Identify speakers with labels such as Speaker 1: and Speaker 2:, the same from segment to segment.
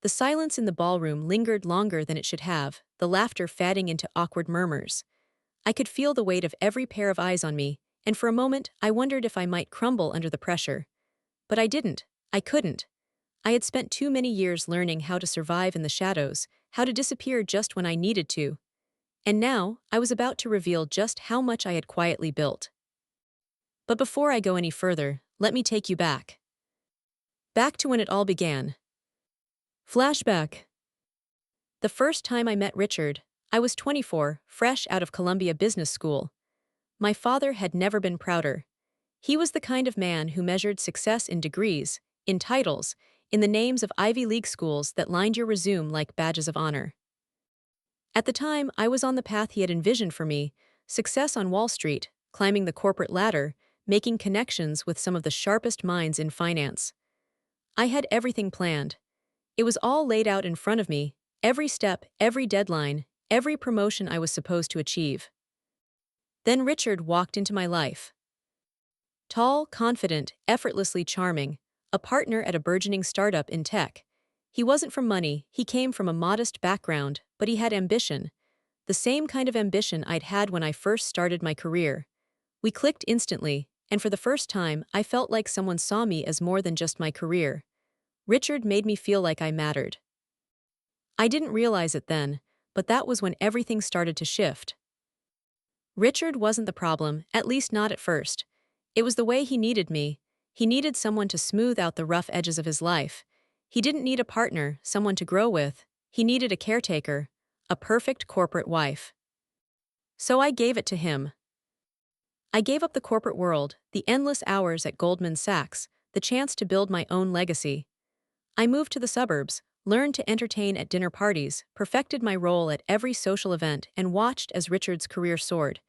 Speaker 1: The silence in the ballroom lingered longer than it should have, the laughter fading into awkward murmurs. I could feel the weight of every pair of eyes on me, and for a moment I wondered if I might crumble under the pressure. But I didn't. I couldn't. I had spent too many years learning how to survive in the shadows, how to disappear just when I needed to. And now, I was about to reveal just how much I had quietly built. But before I go any further, let me take you back. Back to when it all began. Flashback. The first time I met Richard, I was 24, fresh out of Columbia Business School. My father had never been prouder. He was the kind of man who measured success in degrees, in titles, in the names of Ivy League schools that lined your resume like badges of honor. At the time, I was on the path he had envisioned for me, success on Wall Street, climbing the corporate ladder, making connections with some of the sharpest minds in finance. I had everything planned. It was all laid out in front of me, every step, every deadline, every promotion I was supposed to achieve. Then Richard walked into my life. Tall, confident, effortlessly charming, a partner at a burgeoning startup in tech. He wasn't from money, he came from a modest background, but he had ambition. The same kind of ambition I'd had when I first started my career. We clicked instantly, and for the first time, I felt like someone saw me as more than just my career. Richard made me feel like I mattered. I didn't realize it then, but that was when everything started to shift. Richard wasn't the problem, at least not at first. It was the way he needed me. He needed someone to smooth out the rough edges of his life. He didn't need a partner, someone to grow with. He needed a caretaker, a perfect corporate wife. So I gave it to him. I gave up the corporate world, the endless hours at Goldman Sachs, the chance to build my own legacy. I moved to the suburbs, learned to entertain at dinner parties, perfected my role at every social event, and watched as Richard's career soared.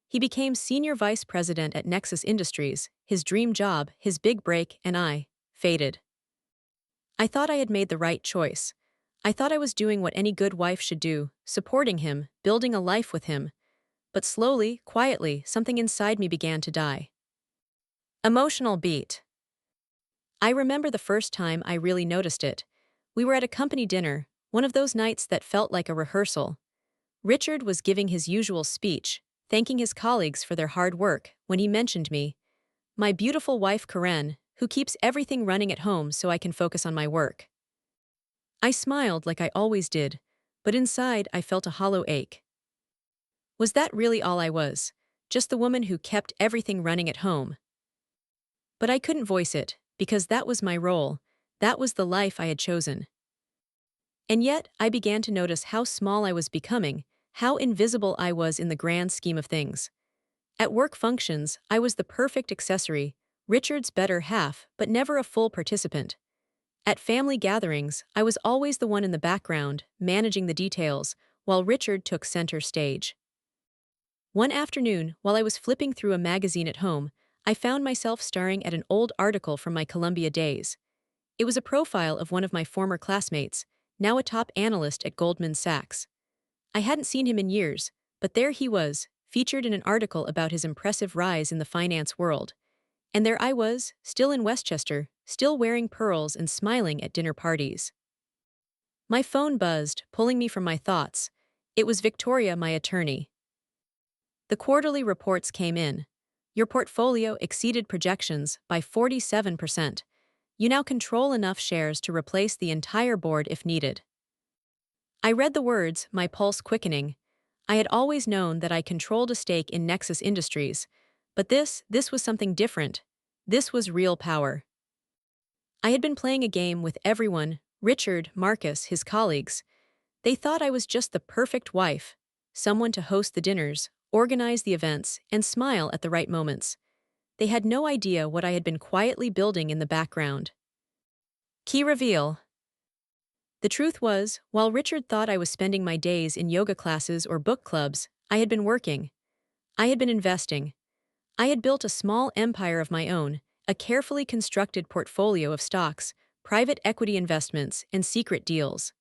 Speaker 1: He became senior vice president at Nexus Industries, his dream job, his big break, and I faded. I thought I had made the right choice. I thought I was doing what any good wife should do, supporting him, building a life with him. But slowly, quietly, something inside me began to die. Emotional beat. I remember the first time I really noticed it. We were at a company dinner, one of those nights that felt like a rehearsal. Richard was giving his usual speech, thanking his colleagues for their hard work, when he mentioned me. My beautiful wife Karen, who keeps everything running at home so I can focus on my work. I smiled like I always did, but inside I felt a hollow ache. Was that really all I was? Just the woman who kept everything running at home? But I couldn't voice it, because that was my role, that was the life I had chosen. And yet, I began to notice how small I was becoming, how invisible I was in the grand scheme of things. At work functions, I was the perfect accessory, Richard's better half, but never a full participant. At family gatherings, I was always the one in the background, managing the details, while Richard took center stage. One afternoon, while I was flipping through a magazine at home, I found myself staring at an old article from my Columbia days. It was a profile of one of my former classmates, now a top analyst at Goldman Sachs. I hadn't seen him in years, but there he was, featured in an article about his impressive rise in the finance world. And there I was, still in Westchester, still wearing pearls and smiling at dinner parties. My phone buzzed, pulling me from my thoughts. It was Victoria, my attorney. The quarterly reports came in. Your portfolio exceeded projections by 47%. You now control enough shares to replace the entire board if needed. I read the words, my pulse quickening. I had always known that I controlled a stake in Nexus Industries, but this was something different. This was real power. I had been playing a game with everyone, Richard, Marcus, his colleagues. They thought I was just the perfect wife, someone to host the dinners, organize the events, and smile at the right moments. They had no idea what I had been quietly building in the background. Key reveal. The truth was, while Richard thought I was spending my days in yoga classes or book clubs, I had been working. I had been investing. I had built a small empire of my own, a carefully constructed portfolio of stocks, private equity investments, and secret deals.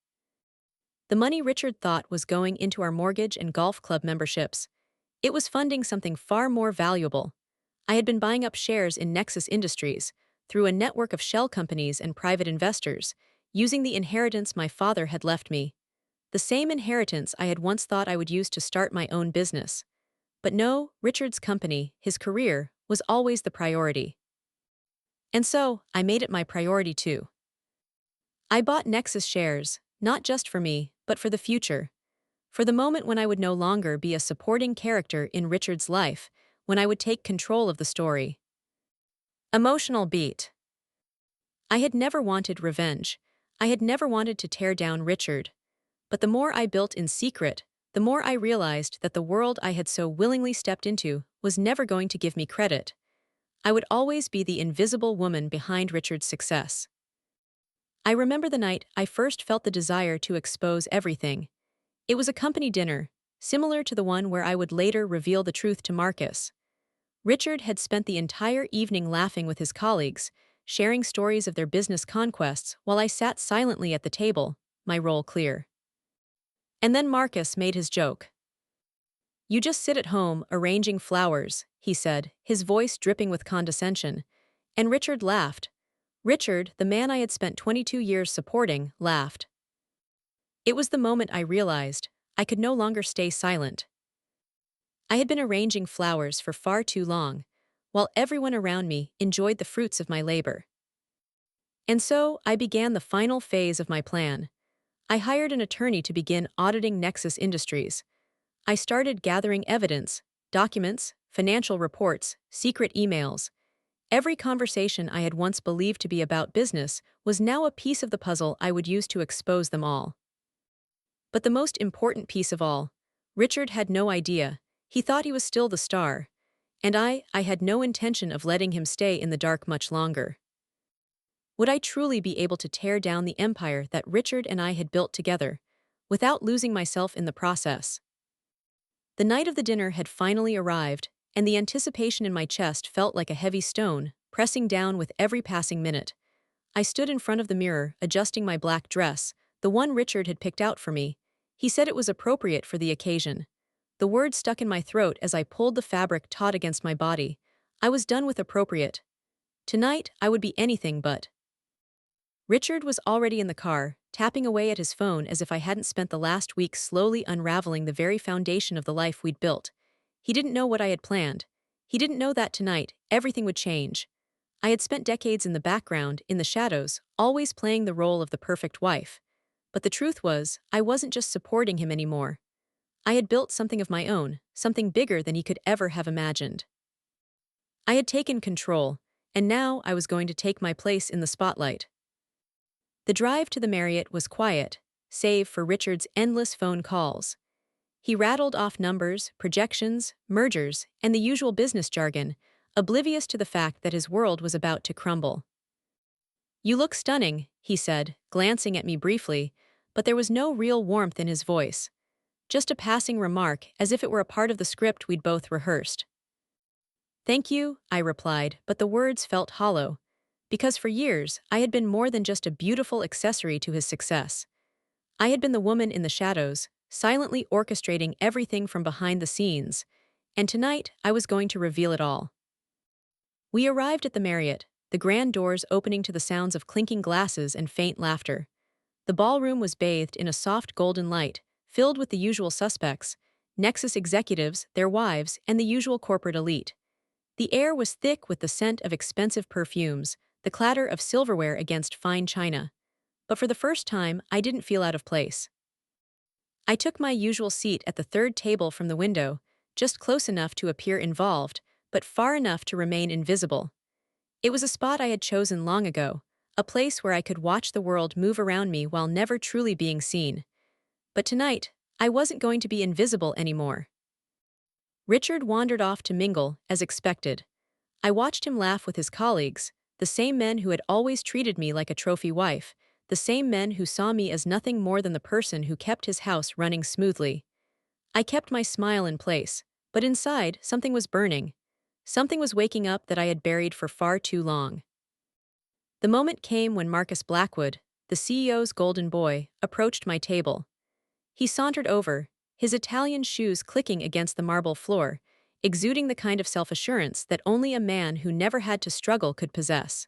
Speaker 1: The money Richard thought was going into our mortgage and golf club memberships. It was funding something far more valuable. I had been buying up shares in Nexus Industries, through a network of shell companies and private investors, using the inheritance my father had left me. The same inheritance I had once thought I would use to start my own business. But no, Richard's company, his career, was always the priority. And so, I made it my priority too. I bought Nexus shares, not just for me, but for the future. For the moment when I would no longer be a supporting character in Richard's life, when I would take control of the story. Emotional beat. I had never wanted revenge. I had never wanted to tear down Richard. But the more I built in secret, the more I realized that the world I had so willingly stepped into was never going to give me credit. I would always be the invisible woman behind Richard's success. I remember the night I first felt the desire to expose everything. It was a company dinner, similar to the one where I would later reveal the truth to Marcus. Richard had spent the entire evening laughing with his colleagues, sharing stories of their business conquests while I sat silently at the table, my role clear. And then Marcus made his joke. "You just sit at home, arranging flowers," he said, his voice dripping with condescension. And Richard laughed. Richard, the man I had spent 22 years supporting, laughed. It was the moment I realized I could no longer stay silent. I had been arranging flowers for far too long, while everyone around me enjoyed the fruits of my labor. And so, I began the final phase of my plan. I hired an attorney to begin auditing Nexus Industries. I started gathering evidence, documents, financial reports, secret emails. Every conversation I had once believed to be about business was now a piece of the puzzle I would use to expose them all. But the most important piece of all, Richard had no idea. He thought he was still the star. And I had no intention of letting him stay in the dark much longer. Would I truly be able to tear down the empire that Richard and I had built together, without losing myself in the process? The night of the dinner had finally arrived, and the anticipation in my chest felt like a heavy stone, pressing down with every passing minute. I stood in front of the mirror, adjusting my black dress, the one Richard had picked out for me. He said it was appropriate for the occasion. The word stuck in my throat as I pulled the fabric taut against my body. I was done with appropriate. Tonight, I would be anything but. Richard was already in the car, tapping away at his phone as if I hadn't spent the last week slowly unraveling the very foundation of the life we'd built. He didn't know what I had planned. He didn't know that tonight, everything would change. I had spent decades in the background, in the shadows, always playing the role of the perfect wife. But the truth was, I wasn't just supporting him anymore. I had built something of my own, something bigger than he could ever have imagined. I had taken control, and now I was going to take my place in the spotlight. The drive to the Marriott was quiet, save for Richard's endless phone calls. He rattled off numbers, projections, mergers, and the usual business jargon, oblivious to the fact that his world was about to crumble. "You look stunning," he said, glancing at me briefly, but there was no real warmth in his voice. Just a passing remark, as if it were a part of the script we'd both rehearsed. "Thank you," I replied, but the words felt hollow. Because for years, I had been more than just a beautiful accessory to his success. I had been the woman in the shadows, silently orchestrating everything from behind the scenes, and tonight I was going to reveal it all. We arrived at the Marriott, the grand doors opening to the sounds of clinking glasses and faint laughter. The ballroom was bathed in a soft golden light, filled with the usual suspects, Nexus executives, their wives, and the usual corporate elite. The air was thick with the scent of expensive perfumes, the clatter of silverware against fine china. But for the first time, I didn't feel out of place. I took my usual seat at the third table from the window, just close enough to appear involved, but far enough to remain invisible. It was a spot I had chosen long ago, a place where I could watch the world move around me while never truly being seen. But tonight, I wasn't going to be invisible anymore. Richard wandered off to mingle, as expected. I watched him laugh with his colleagues, the same men who had always treated me like a trophy wife, the same men who saw me as nothing more than the person who kept his house running smoothly. I kept my smile in place, but inside, something was burning. Something was waking up that I had buried for far too long. The moment came when Marcus Blackwood, the CEO's golden boy, approached my table. He sauntered over, his Italian shoes clicking against the marble floor, exuding the kind of self-assurance that only a man who never had to struggle could possess.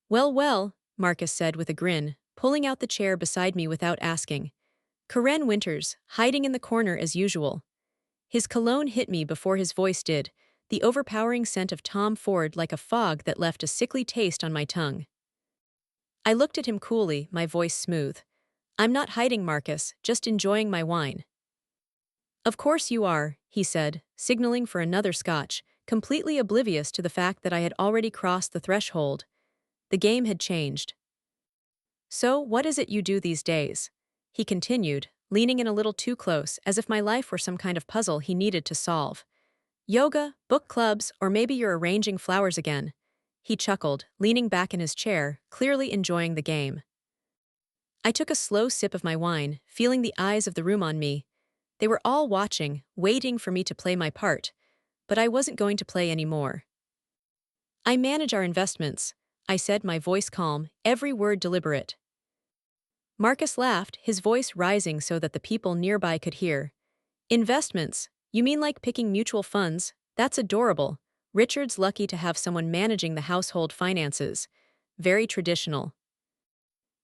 Speaker 1: "Well, well," Marcus said with a grin, pulling out the chair beside me without asking. Karen Winters, hiding in the corner as usual. His cologne hit me before his voice did, the overpowering scent of Tom Ford like a fog that left a sickly taste on my tongue. I looked at him coolly, my voice smooth. I'm not hiding, Marcus, just enjoying my wine. Of course you are, he said, signaling for another scotch, completely oblivious to the fact that I had already crossed the threshold. The game had changed. So, what is it you do these days? He continued, leaning in a little too close, as if my life were some kind of puzzle he needed to solve. Yoga, book clubs, or maybe you're arranging flowers again. He chuckled, leaning back in his chair, clearly enjoying the game. I took a slow sip of my wine, feeling the eyes of the room on me. They were all watching, waiting for me to play my part, but I wasn't going to play anymore. I manage our investments, I said, my voice calm, every word deliberate. Marcus laughed, his voice rising so that the people nearby could hear. Investments? You mean like picking mutual funds? That's adorable. Richard's lucky to have someone managing the household finances. Very traditional.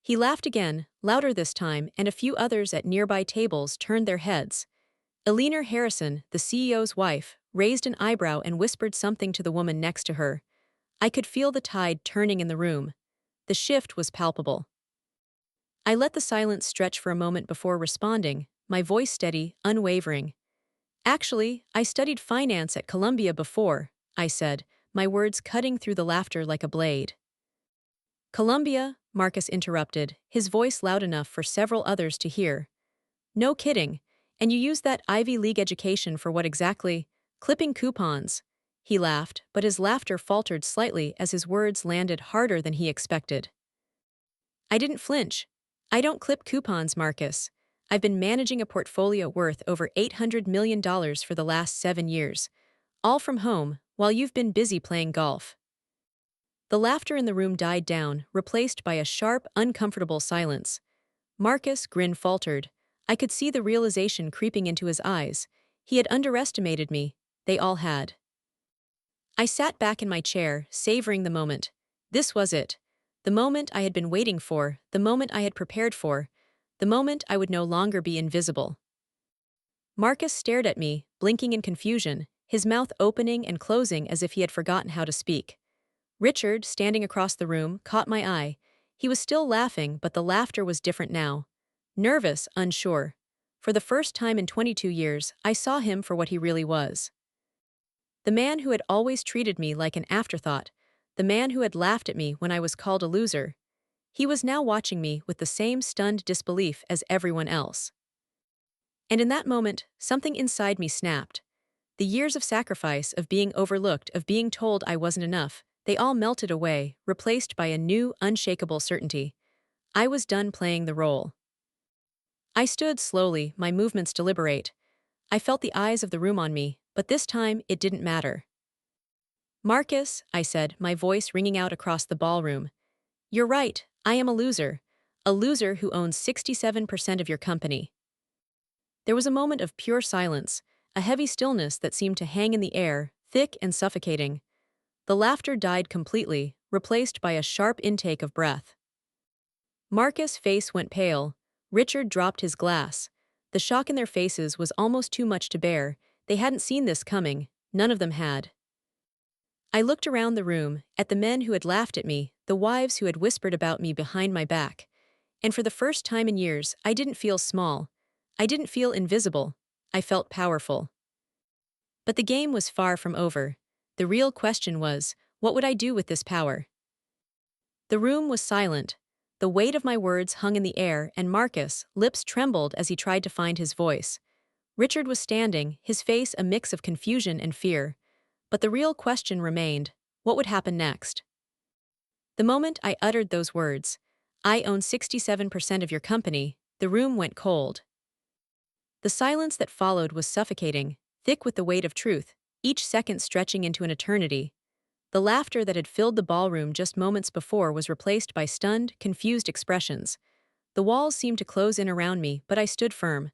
Speaker 1: He laughed again, louder this time, and a few others at nearby tables turned their heads. Eleanor Harrison, the CEO's wife, raised an eyebrow and whispered something to the woman next to her. I could feel the tide turning in the room. The shift was palpable. I let the silence stretch for a moment before responding, my voice steady, unwavering. Actually, I studied finance at Columbia before, I said, my words cutting through the laughter like a blade. Columbia, Marcus interrupted, his voice loud enough for several others to hear. No kidding. And you used that Ivy League education for what exactly? Clipping coupons. He laughed, but his laughter faltered slightly as his words landed harder than he expected. I didn't flinch. I don't clip coupons, Marcus. I've been managing a portfolio worth over $800 million for the last 7 years. All from home, while you've been busy playing golf. The laughter in the room died down, replaced by a sharp, uncomfortable silence. Marcus' grin faltered. I could see the realization creeping into his eyes. He had underestimated me. They all had. I sat back in my chair, savoring the moment. This was it. The moment I had been waiting for, the moment I had prepared for, the moment I would no longer be invisible. Marcus stared at me, blinking in confusion, his mouth opening and closing as if he had forgotten how to speak. Richard, standing across the room, caught my eye. He was still laughing, but the laughter was different now. Nervous, unsure. For the first time in 22 years, I saw him for what he really was. The man who had always treated me like an afterthought, the man who had laughed at me when I was called a loser. He was now watching me with the same stunned disbelief as everyone else. And in that moment, something inside me snapped. The years of sacrifice, of being overlooked, of being told I wasn't enough, they all melted away, replaced by a new, unshakable certainty. I was done playing the role. I stood slowly, my movements deliberate. I felt the eyes of the room on me, but this time it didn't matter. Marcus, I said, my voice ringing out across the ballroom. You're right, I am a loser. A loser who owns 67% of your company. There was a moment of pure silence, a heavy stillness that seemed to hang in the air, thick and suffocating. The laughter died completely, replaced by a sharp intake of breath. Marcus' face went pale. Richard dropped his glass. The shock in their faces was almost too much to bear. They hadn't seen this coming. None of them had. I looked around the room, at the men who had laughed at me, the wives who had whispered about me behind my back. And for the first time in years, I didn't feel small. I didn't feel invisible. I felt powerful. But the game was far from over. The real question was, what would I do with this power? The room was silent. The weight of my words hung in the air, and Marcus' lips trembled as he tried to find his voice. Richard was standing, his face a mix of confusion and fear. But the real question remained, what would happen next? The moment I uttered those words, I own 67% of your company, the room went cold. The silence that followed was suffocating, thick with the weight of truth, each second stretching into an eternity. The laughter that had filled the ballroom just moments before was replaced by stunned, confused expressions. The walls seemed to close in around me, but I stood firm.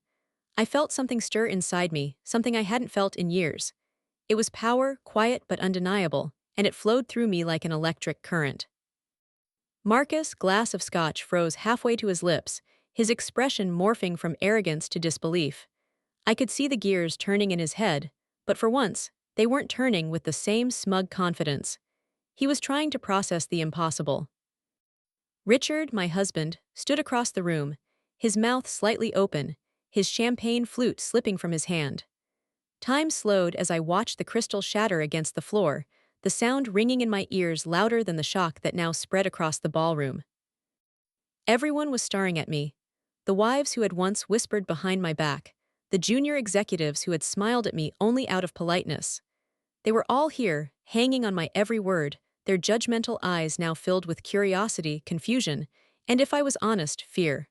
Speaker 1: I felt something stir inside me, something I hadn't felt in years. It was power, quiet but undeniable, and it flowed through me like an electric current. Marcus' glass of scotch froze halfway to his lips, his expression morphing from arrogance to disbelief. I could see the gears turning in his head, but for once, they weren't turning with the same smug confidence. He was trying to process the impossible. Richard, my husband, stood across the room, his mouth slightly open, his champagne flute slipping from his hand. Time slowed as I watched the crystal shatter against the floor, the sound ringing in my ears louder than the shock that now spread across the ballroom. Everyone was staring at me. The wives who had once whispered behind my back, the junior executives who had smiled at me only out of politeness. They were all here, hanging on my every word, their judgmental eyes now filled with curiosity, confusion, and if I was honest, fear.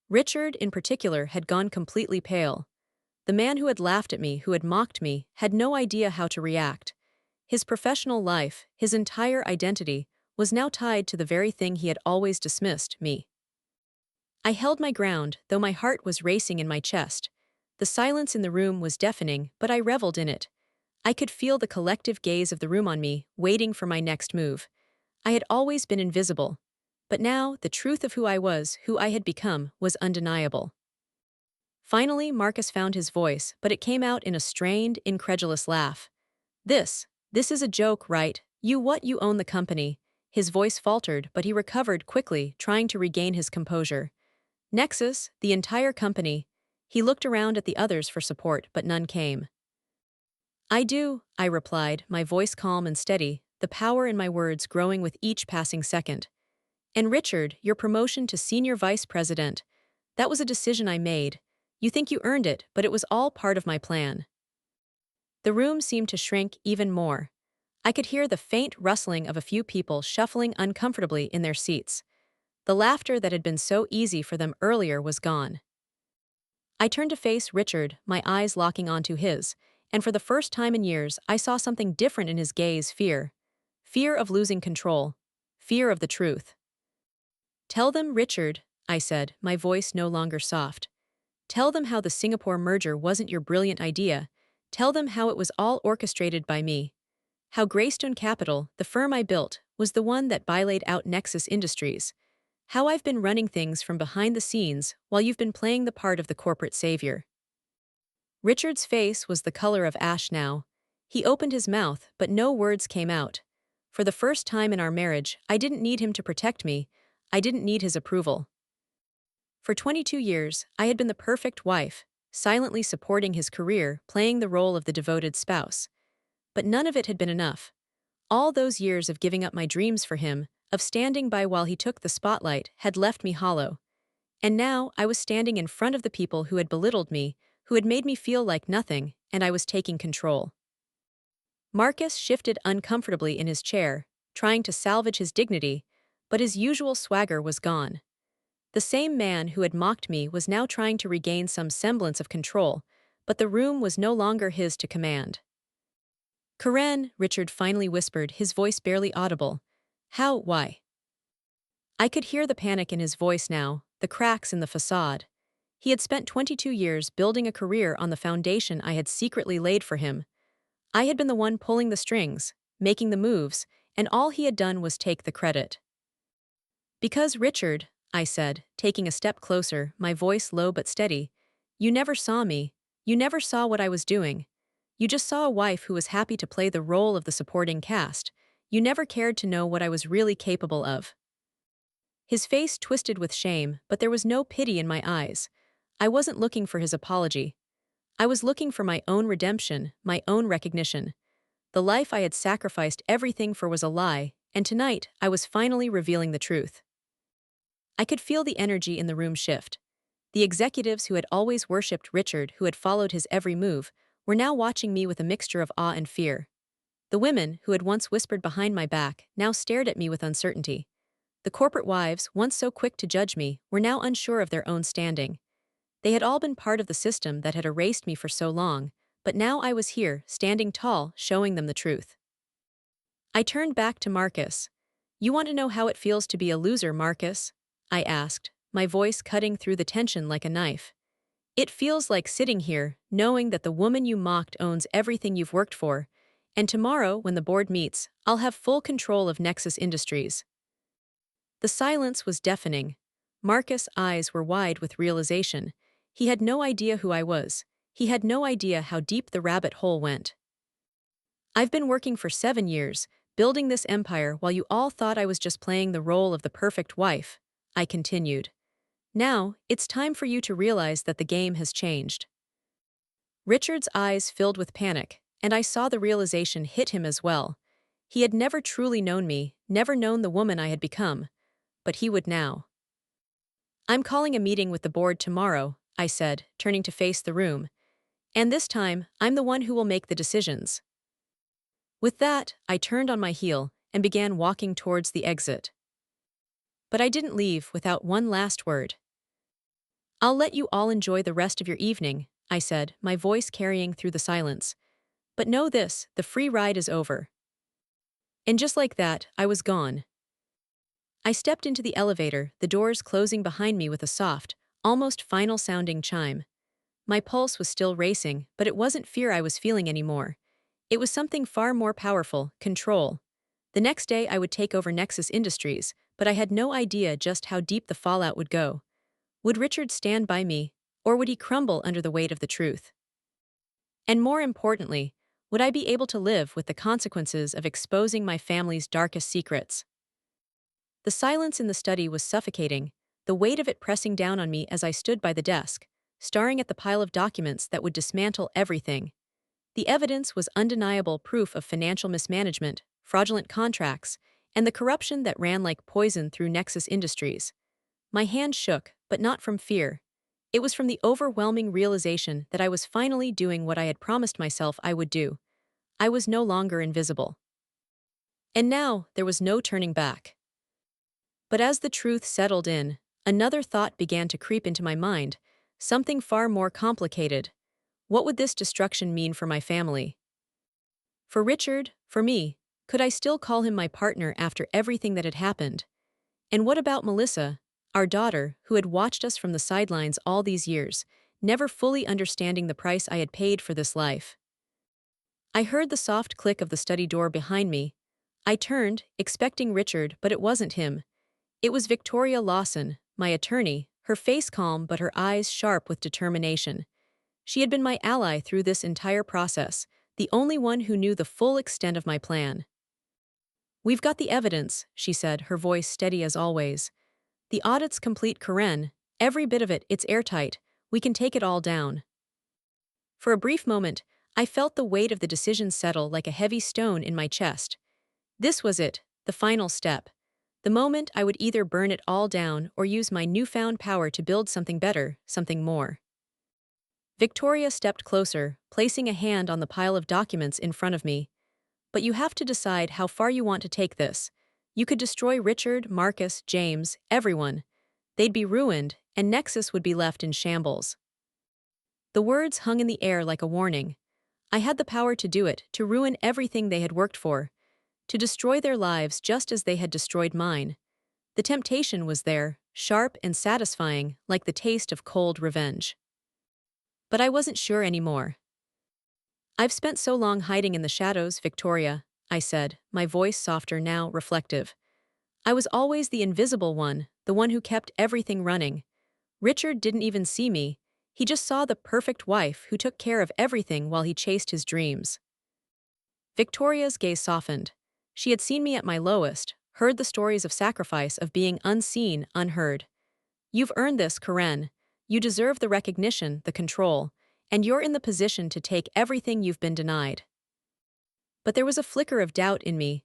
Speaker 1: Richard, in particular, had gone completely pale. The man who had laughed at me, who had mocked me, had no idea how to react. His professional life, his entire identity, was now tied to the very thing he had always dismissed, me. I held my ground, though my heart was racing in my chest. The silence in the room was deafening, but I reveled in it. I could feel the collective gaze of the room on me, waiting for my next move. I had always been invisible. But now, the truth of who I was, who I had become, was undeniable. Finally, Marcus found his voice, but it came out in a strained, incredulous laugh. This is a joke, right? You own the company. His voice faltered, but he recovered quickly, trying to regain his composure. Nexus, the entire company. He looked around at the others for support, but none came. I do, I replied, my voice calm and steady, the power in my words growing with each passing second. And Richard, your promotion to senior vice president. That was a decision I made. You think you earned it, but it was all part of my plan. The room seemed to shrink even more. I could hear the faint rustling of a few people shuffling uncomfortably in their seats. The laughter that had been so easy for them earlier was gone. I turned to face Richard, my eyes locking onto his, and for the first time in years I saw something different in his gaze, fear. Fear of losing control. Fear of the truth. Tell them, Richard, I said, my voice no longer soft. Tell them how the Singapore merger wasn't your brilliant idea. Tell them how it was all orchestrated by me. How Greystone Capital, the firm I built, was the one that laid out Nexus Industries. How I've been running things from behind the scenes while you've been playing the part of the corporate savior. Richard's face was the color of ash now. He opened his mouth, but no words came out. For the first time in our marriage, I didn't need him to protect me. I didn't need his approval. For 22 years, I had been the perfect wife, silently supporting his career, playing the role of the devoted spouse. But none of it had been enough. All those years of giving up my dreams for him, of standing by while he took the spotlight, had left me hollow. And now I was standing in front of the people who had belittled me, who had made me feel like nothing, and I was taking control. Marcus shifted uncomfortably in his chair, trying to salvage his dignity, but his usual swagger was gone. The same man who had mocked me was now trying to regain some semblance of control, but the room was no longer his to command. Karen, Richard finally whispered, his voice barely audible. Why? I could hear the panic in his voice now, the cracks in the facade. He had spent 22 years building a career on the foundation I had secretly laid for him. I had been the one pulling the strings, making the moves, and all he had done was take the credit. Because Richard, I said, taking a step closer, my voice low but steady, you never saw me. You never saw what I was doing. You just saw a wife who was happy to play the role of the supporting cast. You never cared to know what I was really capable of. His face twisted with shame, but there was no pity in my eyes. I wasn't looking for his apology. I was looking for my own redemption, my own recognition. The life I had sacrificed everything for was a lie, and tonight I was finally revealing the truth. I could feel the energy in the room shift. The executives who had always worshipped Richard, who had followed his every move, were now watching me with a mixture of awe and fear. The women, who had once whispered behind my back, now stared at me with uncertainty. The corporate wives, once so quick to judge me, were now unsure of their own standing. They had all been part of the system that had erased me for so long, but now I was here, standing tall, showing them the truth. I turned back to Marcus. You want to know how it feels to be a loser, Marcus? I asked, my voice cutting through the tension like a knife. It feels like sitting here, knowing that the woman you mocked owns everything you've worked for, and tomorrow, when the board meets, I'll have full control of Nexus Industries. The silence was deafening. Marcus' eyes were wide with realization. He had no idea who I was. He had no idea how deep the rabbit hole went. I've been working for 7 years, building this empire while you all thought I was just playing the role of the perfect wife, I continued. Now, it's time for you to realize that the game has changed. Richard's eyes filled with panic, and I saw the realization hit him as well. He had never truly known me, never known the woman I had become, but he would now. I'm calling a meeting with the board tomorrow, I said, turning to face the room. And this time, I'm the one who will make the decisions. With that, I turned on my heel and began walking towards the exit. But I didn't leave without one last word. I'll let you all enjoy the rest of your evening, I said, my voice carrying through the silence. But know this, the free ride is over. And just like that, I was gone. I stepped into the elevator, the doors closing behind me with a soft, almost final-sounding chime. My pulse was still racing, but it wasn't fear I was feeling anymore. It was something far more powerful, control. The next day I would take over Nexus Industries, but I had no idea just how deep the fallout would go. Would Richard stand by me, or would he crumble under the weight of the truth? And more importantly, would I be able to live with the consequences of exposing my family's darkest secrets? The silence in the study was suffocating, the weight of it pressing down on me as I stood by the desk, staring at the pile of documents that would dismantle everything. The evidence was undeniable proof of financial mismanagement, fraudulent contracts, and the corruption that ran like poison through Nexus Industries. My hand shook, but not from fear. It was from the overwhelming realization that I was finally doing what I had promised myself I would do. I was no longer invisible. And now, there was no turning back. But as the truth settled in, another thought began to creep into my mind, something far more complicated. What would this destruction mean for my family? For Richard, for me, could I still call him my partner after everything that had happened? And what about Melissa, our daughter, who had watched us from the sidelines all these years, never fully understanding the price I had paid for this life? I heard the soft click of the study door behind me. I turned, expecting Richard, but it wasn't him. It was Victoria Lawson, my attorney, her face calm but her eyes sharp with determination. She had been my ally through this entire process, the only one who knew the full extent of my plan. We've got the evidence, she said, her voice steady as always. The audit's complete, Karen. Every bit of it, it's airtight. We can take it all down. For a brief moment, I felt the weight of the decision settle like a heavy stone in my chest. This was it, the final step. The moment I would either burn it all down or use my newfound power to build something better, something more. Victoria stepped closer, placing a hand on the pile of documents in front of me. But you have to decide how far you want to take this. You could destroy Richard, Marcus, James, everyone. They'd be ruined, and Nexus would be left in shambles. The words hung in the air like a warning. I had the power to do it, to ruin everything they had worked for, to destroy their lives just as they had destroyed mine. The temptation was there, sharp and satisfying, like the taste of cold revenge. But I wasn't sure anymore. I've spent so long hiding in the shadows, Victoria, I said, my voice softer now, reflective. I was always the invisible one, the one who kept everything running. Richard didn't even see me. He just saw the perfect wife who took care of everything while he chased his dreams. Victoria's gaze softened. She had seen me at my lowest, heard the stories of sacrifice, of being unseen, unheard. You've earned this, Karen. You deserve the recognition, the control, and you're in the position to take everything you've been denied. But there was a flicker of doubt in me.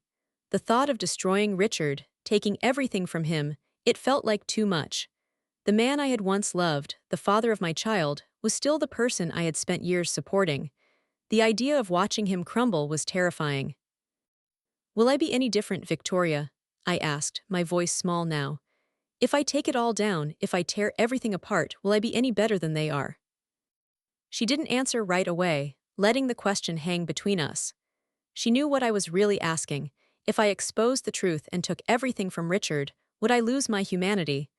Speaker 1: The thought of destroying Richard, taking everything from him, it felt like too much. The man I had once loved, the father of my child, was still the person I had spent years supporting. The idea of watching him crumble was terrifying. Will I be any different, Victoria? I asked, my voice small now. If I take it all down, if I tear everything apart, will I be any better than they are? She didn't answer right away, letting the question hang between us. She knew what I was really asking. If I exposed the truth and took everything from Richard, would I lose my humanity?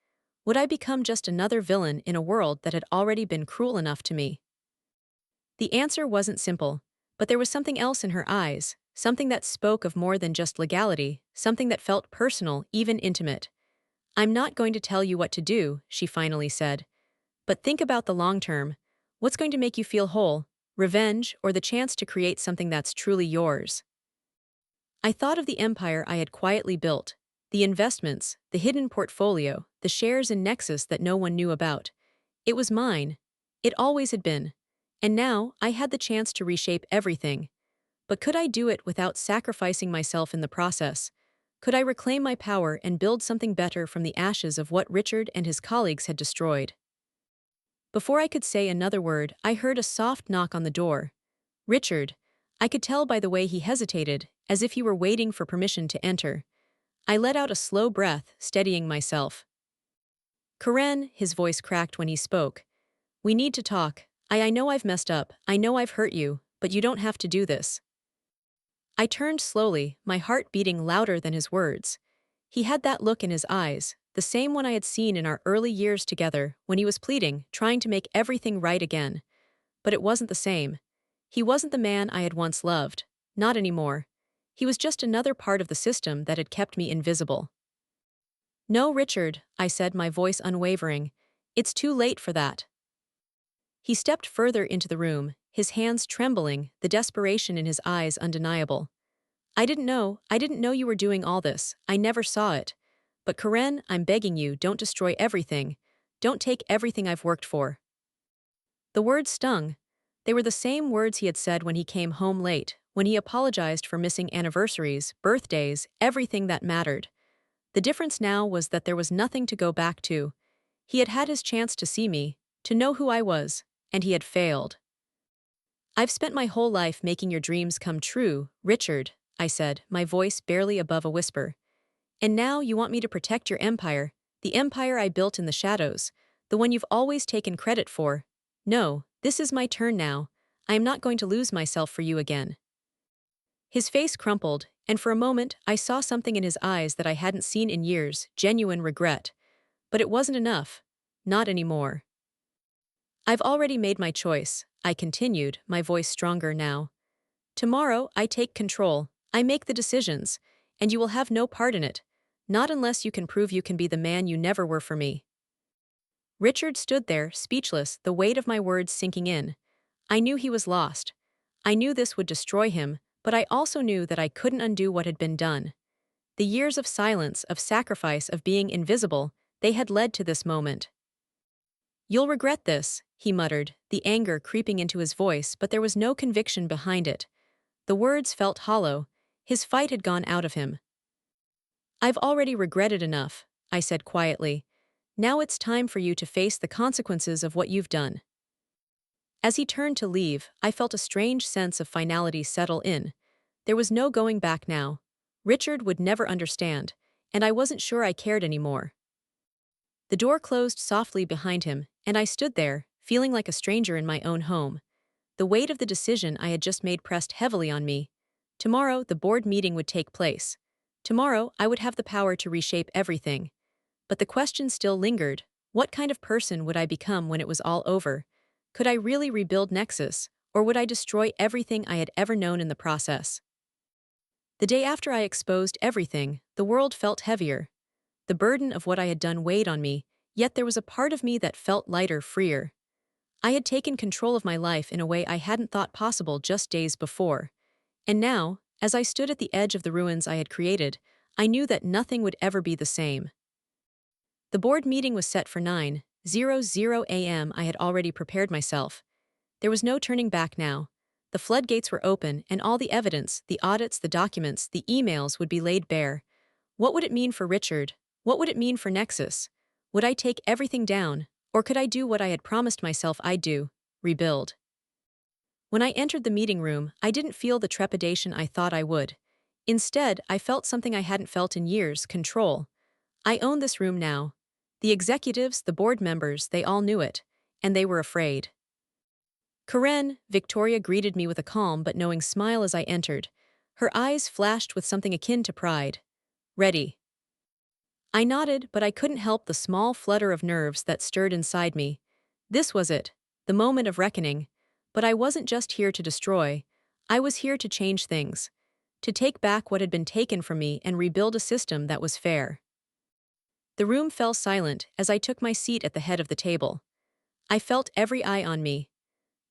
Speaker 1: Would I become just another villain in a world that had already been cruel enough to me? The answer wasn't simple, but there was something else in her eyes, something that spoke of more than just legality, something that felt personal, even intimate. I'm not going to tell you what to do, she finally said. But think about the long term. What's going to make you feel whole? Revenge or the chance to create something that's truly yours? I thought of the empire I had quietly built, the investments, the hidden portfolio, the shares in Nexus that no one knew about. It was mine. It always had been. And now I had the chance to reshape everything. But could I do it without sacrificing myself in the process? Could I reclaim my power and build something better from the ashes of what Richard and his colleagues had destroyed? Before I could say another word, I heard a soft knock on the door. Richard. I could tell by the way he hesitated, as if he were waiting for permission to enter. I let out a slow breath, steadying myself. Karen, his voice cracked when he spoke. We need to talk. I know I've messed up, I know I've hurt you, but you don't have to do this. I turned slowly, my heart beating louder than his words. He had that look in his eyes, the same one I had seen in our early years together, when he was pleading, trying to make everything right again. But it wasn't the same. He wasn't the man I had once loved. Not anymore. He was just another part of the system that had kept me invisible. No, Richard, I said, my voice unwavering. It's too late for that. He stepped further into the room, his hands trembling, the desperation in his eyes undeniable. I didn't know you were doing all this. I never saw it. But Karen, I'm begging you, don't destroy everything. Don't take everything I've worked for. The words stung. They were the same words he had said when he came home late, when he apologized for missing anniversaries, birthdays, everything that mattered. The difference now was that there was nothing to go back to. He had had his chance to see me, to know who I was, and he had failed. I've spent my whole life making your dreams come true, Richard, I said, my voice barely above a whisper. And now you want me to protect your empire, the empire I built in the shadows, the one you've always taken credit for. No, this is my turn now. I am not going to lose myself for you again. His face crumpled, and for a moment I saw something in his eyes that I hadn't seen in years, genuine regret. But it wasn't enough. Not anymore. I've already made my choice, I continued, my voice stronger now. Tomorrow, I take control, I make the decisions, and you will have no part in it, not unless you can prove you can be the man you never were for me. Richard stood there, speechless, the weight of my words sinking in. I knew he was lost. I knew this would destroy him, but I also knew that I couldn't undo what had been done. The years of silence, of sacrifice, of being invisible, they had led to this moment. You'll regret this, he muttered, the anger creeping into his voice, but there was no conviction behind it. The words felt hollow. His fight had gone out of him. I've already regretted enough, I said quietly. Now it's time for you to face the consequences of what you've done. As he turned to leave, I felt a strange sense of finality settle in. There was no going back now. Richard would never understand, and I wasn't sure I cared anymore. The door closed softly behind him, and I stood there, feeling like a stranger in my own home. The weight of the decision I had just made pressed heavily on me. Tomorrow, the board meeting would take place. Tomorrow, I would have the power to reshape everything. But the question still lingered. What kind of person would I become when it was all over? Could I really rebuild Nexus, or would I destroy everything I had ever known in the process? The day after I exposed everything, the world felt heavier. The burden of what I had done weighed on me, yet there was a part of me that felt lighter, freer. I had taken control of my life in a way I hadn't thought possible just days before. And now, as I stood at the edge of the ruins I had created, I knew that nothing would ever be the same. The board meeting was set for 9:00 a.m. I had already prepared myself. There was no turning back now. The floodgates were open, and all the evidence, the audits, the documents, the emails would be laid bare. What would it mean for Richard? What would it mean for Nexus? Would I take everything down, or could I do what I had promised myself I'd do, rebuild? When I entered the meeting room, I didn't feel the trepidation I thought I would. Instead, I felt something I hadn't felt in years, control. I owned this room now. The executives, the board members, they all knew it, and they were afraid. Karen, Victoria greeted me with a calm but knowing smile as I entered. Her eyes flashed with something akin to pride. Ready. I nodded, but I couldn't help the small flutter of nerves that stirred inside me. This was it, the moment of reckoning. But I wasn't just here to destroy. I was here to change things. To take back what had been taken from me and rebuild a system that was fair. The room fell silent as I took my seat at the head of the table. I felt every eye on me.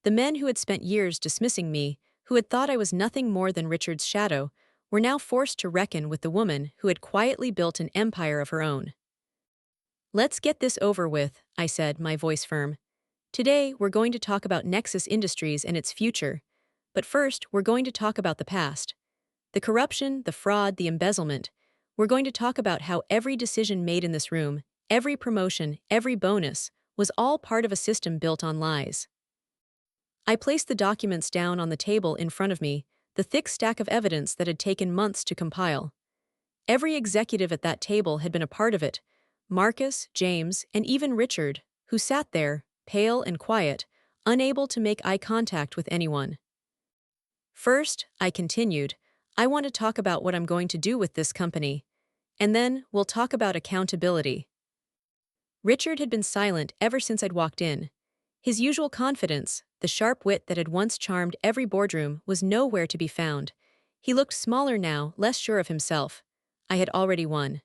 Speaker 1: The men who had spent years dismissing me, who had thought I was nothing more than Richard's shadow, were now forced to reckon with the woman who had quietly built an empire of her own. "Let's get this over with," I said, my voice firm. "Today, we're going to talk about Nexus Industries and its future. But first, we're going to talk about the past. The corruption, the fraud, the embezzlement. We're going to talk about how every decision made in this room, every promotion, every bonus, was all part of a system built on lies." I placed the documents down on the table in front of me, the thick stack of evidence that had taken months to compile. Every executive at that table had been a part of it: Marcus, James, and even Richard, who sat there, pale and quiet, unable to make eye contact with anyone. "First," I continued, "I want to talk about what I'm going to do with this company. And then, we'll talk about accountability." Richard had been silent ever since I'd walked in. His usual confidence, the sharp wit that had once charmed every boardroom, was nowhere to be found. He looked smaller now, less sure of himself. I had already won.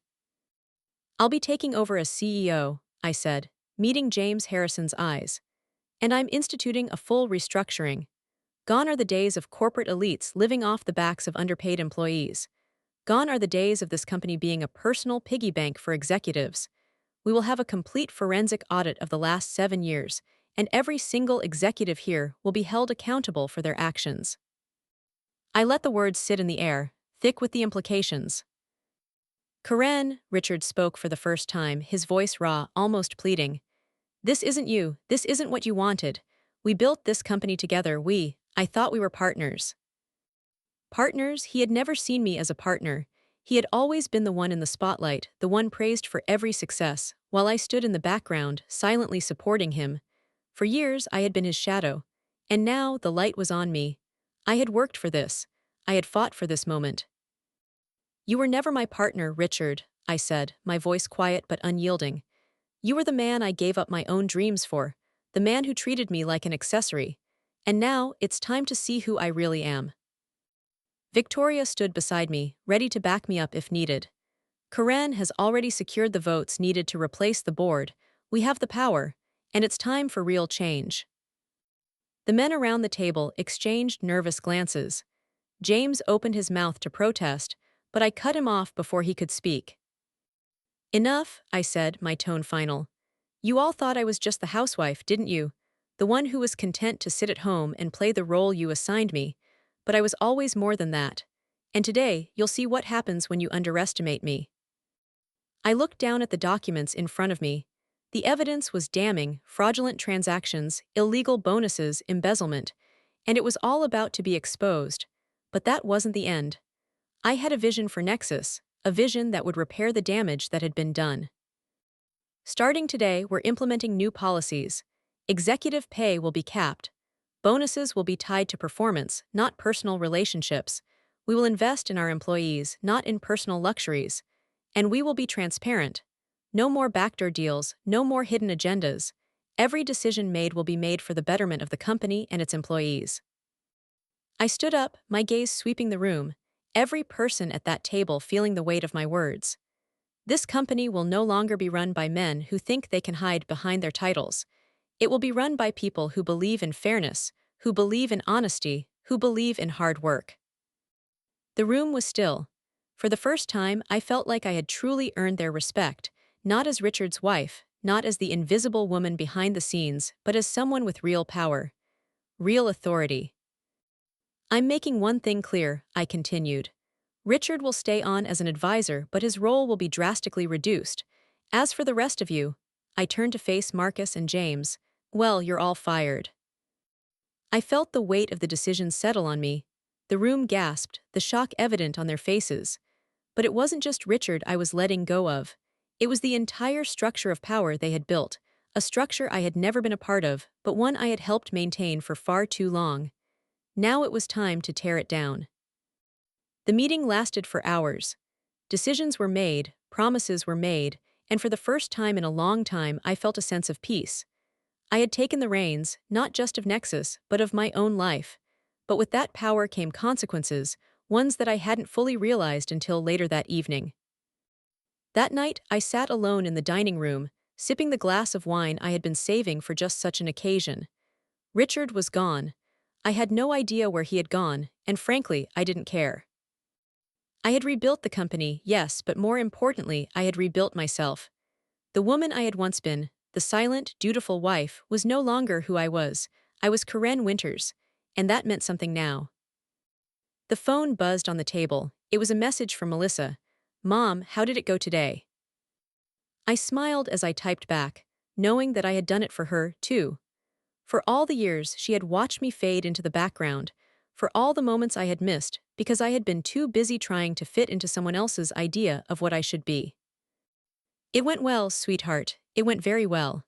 Speaker 1: "I'll be taking over as CEO," I said, meeting James Harrison's eyes. "And I'm instituting a full restructuring. Gone are the days of corporate elites living off the backs of underpaid employees. Gone are the days of this company being a personal piggy bank for executives. We will have a complete forensic audit of the last 7 years, and every single executive here will be held accountable for their actions." I let the words sit in the air, thick with the implications. "Karen," Richard spoke for the first time, his voice raw, almost pleading. "This isn't you, this isn't what you wanted. We built this company together, I thought we were partners." Partners? He had never seen me as a partner. He had always been the one in the spotlight, the one praised for every success, while I stood in the background, silently supporting him. For years, I had been his shadow. And now, the light was on me. I had worked for this. I had fought for this moment. "You were never my partner, Richard," I said, my voice quiet but unyielding. "You were the man I gave up my own dreams for, the man who treated me like an accessory. And now, it's time to see who I really am." Victoria stood beside me, ready to back me up if needed. "Karen has already secured the votes needed to replace the board. We have the power, and it's time for real change." The men around the table exchanged nervous glances. James opened his mouth to protest, but I cut him off before he could speak. "Enough," I said, my tone final. "You all thought I was just the housewife, didn't you? The one who was content to sit at home and play the role you assigned me. But I was always more than that. And today, you'll see what happens when you underestimate me." I looked down at the documents in front of me. The evidence was damning: fraudulent transactions, illegal bonuses, embezzlement. And it was all about to be exposed. But that wasn't the end. I had a vision for Nexus, a vision that would repair the damage that had been done. "Starting today, we're implementing new policies. Executive pay will be capped. Bonuses will be tied to performance, not personal relationships. We will invest in our employees, not in personal luxuries. And we will be transparent. No more backdoor deals, no more hidden agendas. Every decision made will be made for the betterment of the company and its employees." I stood up, my gaze sweeping the room, every person at that table feeling the weight of my words. This company will no longer be run by men who think they can hide behind their titles. It will be run by people who believe in fairness, who believe in honesty, who believe in hard work. The room was still. For the first time, I felt like I had truly earned their respect, not as Richard's wife, not as the invisible woman behind the scenes, but as someone with real power. Real authority. "I'm making one thing clear," I continued. "Richard will stay on as an advisor, but his role will be drastically reduced. As for the rest of you," I turned to face Marcus and James, "well, you're all fired." I felt the weight of the decision settle on me. The room gasped, the shock evident on their faces. But it wasn't just Richard I was letting go of. It was the entire structure of power they had built, a structure I had never been a part of, but one I had helped maintain for far too long. Now it was time to tear it down. The meeting lasted for hours. Decisions were made, promises were made, and for the first time in a long time I felt a sense of peace. I had taken the reins, not just of Nexus, but of my own life. But with that power came consequences, ones that I hadn't fully realized until later that evening. That night, I sat alone in the dining room, sipping the glass of wine I had been saving for just such an occasion. Richard was gone. I had no idea where he had gone, and frankly, I didn't care. I had rebuilt the company, yes, but more importantly, I had rebuilt myself. The woman I had once been, the silent, dutiful wife, was no longer who I was. I was Karen Winters, and that meant something now. The phone buzzed on the table. It was a message from Melissa. "Mom, how did it go today?" I smiled as I typed back, knowing that I had done it for her, too. For all the years she had watched me fade into the background, for all the moments I had missed because I had been too busy trying to fit into someone else's idea of what I should be. "It went well, sweetheart. It went very well.